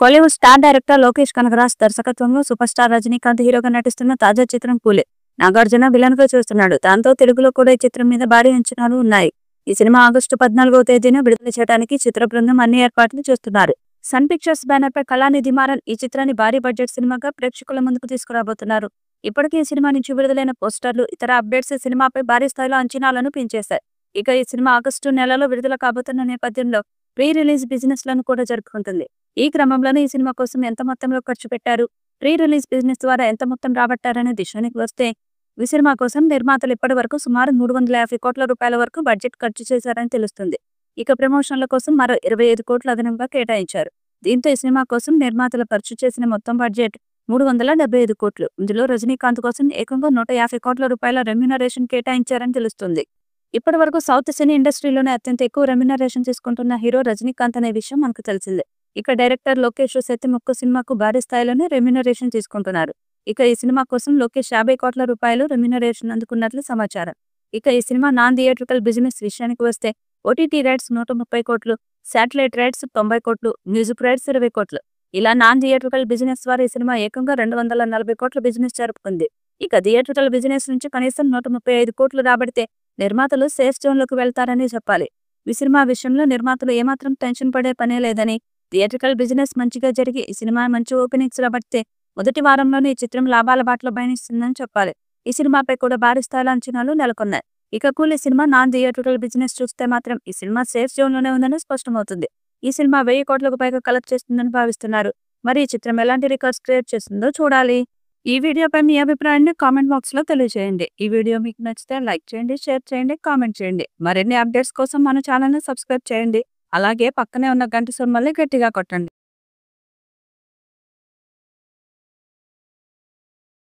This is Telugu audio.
కోలీవుడ్ స్టార్ డైరెక్టర్ లోకేష్ కనగరాజ్ దర్శకత్వంలో సూపర్ స్టార్ రజనీకాంత్ హీరోగా నటిస్తున్న తాజా చిత్రం కూలీ. నాగార్జున విలన్ గా చేస్తున్నాడు. దాంతో తెలుగులో కూడా ఈ చిత్రం మీద భారీ అంచనాలు ఉన్నాయి. ఈ సినిమా ఆగస్టు 14వ తేదీన విడుదల చేయడానికి చిత్ర బృందం అన్ని ఏర్పాట్లు చేస్తున్నారు. సన్ పిక్చర్స్ బ్యానర్ పై కళానిధి మారన్ ఈ చిత్రాన్ని భారీ బడ్జెట్ సినిమాగా ప్రేక్షకుల ముందుకు తీసుకురాబోతున్నారు. ఇప్పటికే ఈ సినిమా నుంచి విడుదలైన పోస్టర్లు, ఇతర అప్డేట్స్ ఈ సినిమాపై భారీ స్థాయిలో అంచనాలను పెంచేశాయి. ఇక ఈ సినిమా ఆగస్టు నెలలో విడుదల కాబోతున్న నేపథ్యంలో ప్రీ రిలీజ్ బిజినెస్ లను కూడా జరుపుకుంటుంది. ఈ క్రమంలోనే ఈ సినిమా కోసం ఎంత మొత్తంలో ఖర్చు పెట్టారు, ప్రీ రిలీజ్ బిజినెస్ ద్వారా ఎంత మొత్తం రాబట్టారనే విషయానికి వస్తే, ఈ సినిమా కోసం నిర్మాతలు ఇప్పటి వరకు సుమారు 350 కోట్ల రూపాయల వరకు బడ్జెట్ ఖర్చు చేశారని తెలుస్తుంది. ఇక ప్రమోషన్ల కోసం మరో 25 కోట్లు అదనంగా కేటాయించారు. దీంతో ఈ సినిమా కోసం నిర్మాతలు ఖర్చు చేసిన మొత్తం బడ్జెట్ 375 కోట్లు. ఇందులో రజనీకాంత్ కోసం ఏకంగా 150 కోట్ల రూపాయల రెమ్యూనరేషన్ కేటాయించారని తెలుస్తుంది. ఇప్పటి వరకు సౌత్ సినీ ఇండస్ట్రీలోనే అత్యంత ఎక్కువ రెమ్యూనరేషన్ తీసుకుంటున్న హీరో రజనీకాంత్ అనే విషయం మనకు తెలిసిందే. ఇక డైరెక్టర్ లోకేష్ సైతం ఒక్క సినిమాకు భారీ స్థాయిలోనే రెమ్యూనరేషన్ తీసుకుంటున్నారు. ఇక ఈ సినిమా కోసం లోకేష్ 50 కోట్ల రూపాయలు రెమ్యూనరేషన్ అందుకున్నట్లు సమాచారం. ఇక ఈ సినిమా నాన్ థియేట్రికల్ బిజినెస్ విషయానికి వస్తే ఓటీటీ రైట్స్ 130 కోట్లు, శాటిలైట్ రైట్స్ 90 కోట్లు, మ్యూజిక్ రైట్స్ 20 కోట్లు. ఇలా నాన్ థియేట్రికల్ బిజినెస్ ద్వారా ఈ సినిమా ఏకంగా 240 కోట్ల బిజినెస్ జరుపుకుంది. ఇక థియేట్రికల్ బిజినెస్ నుంచి కనీసం 135 కోట్లు రాబడితే నిర్మాతలు సేఫ్ జోన్ లోకి వెళ్తారని చెప్పాలి. ఈ సినిమా విషయంలో నిర్మాతలు ఏమాత్రం టెన్షన్ పడే పనే లేదని, థియేట్రికల్ బిజినెస్ మంచిగా జరిగి ఈ సినిమా మంచి ఓపెనింగ్స్ రాబడితే మొదటి వారంలోనే ఈ చిత్రం లాభాల బాటలో పయనిస్తుందని చెప్పాలి. ఈ సినిమాపై కూడా భారీ స్థాయిలో అంచనాలు నెలకొన్నాయి. ఇక కూలీ సినిమా నాన్ థియేట్రికల్ బిజినెస్ చూస్తే మాత్రం ఈ సినిమా సేఫ్ జోన్ లోనే ఉందని స్పష్టమవుతుంది. ఈ సినిమా 1000 కోట్లకు పైగా కలెక్ట్ చేస్తుందని భావిస్తున్నారు. మరి ఈ చిత్రం ఎలాంటి రికార్డ్స్ క్రియేట్ చేస్తుందో చూడాలి. ఈ వీడియోపై మీ అభిప్రాయాన్ని కామెంట్ బాక్స్ లో తెలియజేయండి. ఈ వీడియో మీకు నచ్చితే లైక్ చేయండి, షేర్ చేయండి, కామెంట్ చేయండి. మరిన్ని అప్డేట్స్ కోసం మన ఛానల్ ని సబ్స్క్రైబ్ చేయండి. అలాగే పక్కనే ఉన్న గంట సింబల్ని గట్టిగా కొట్టండి.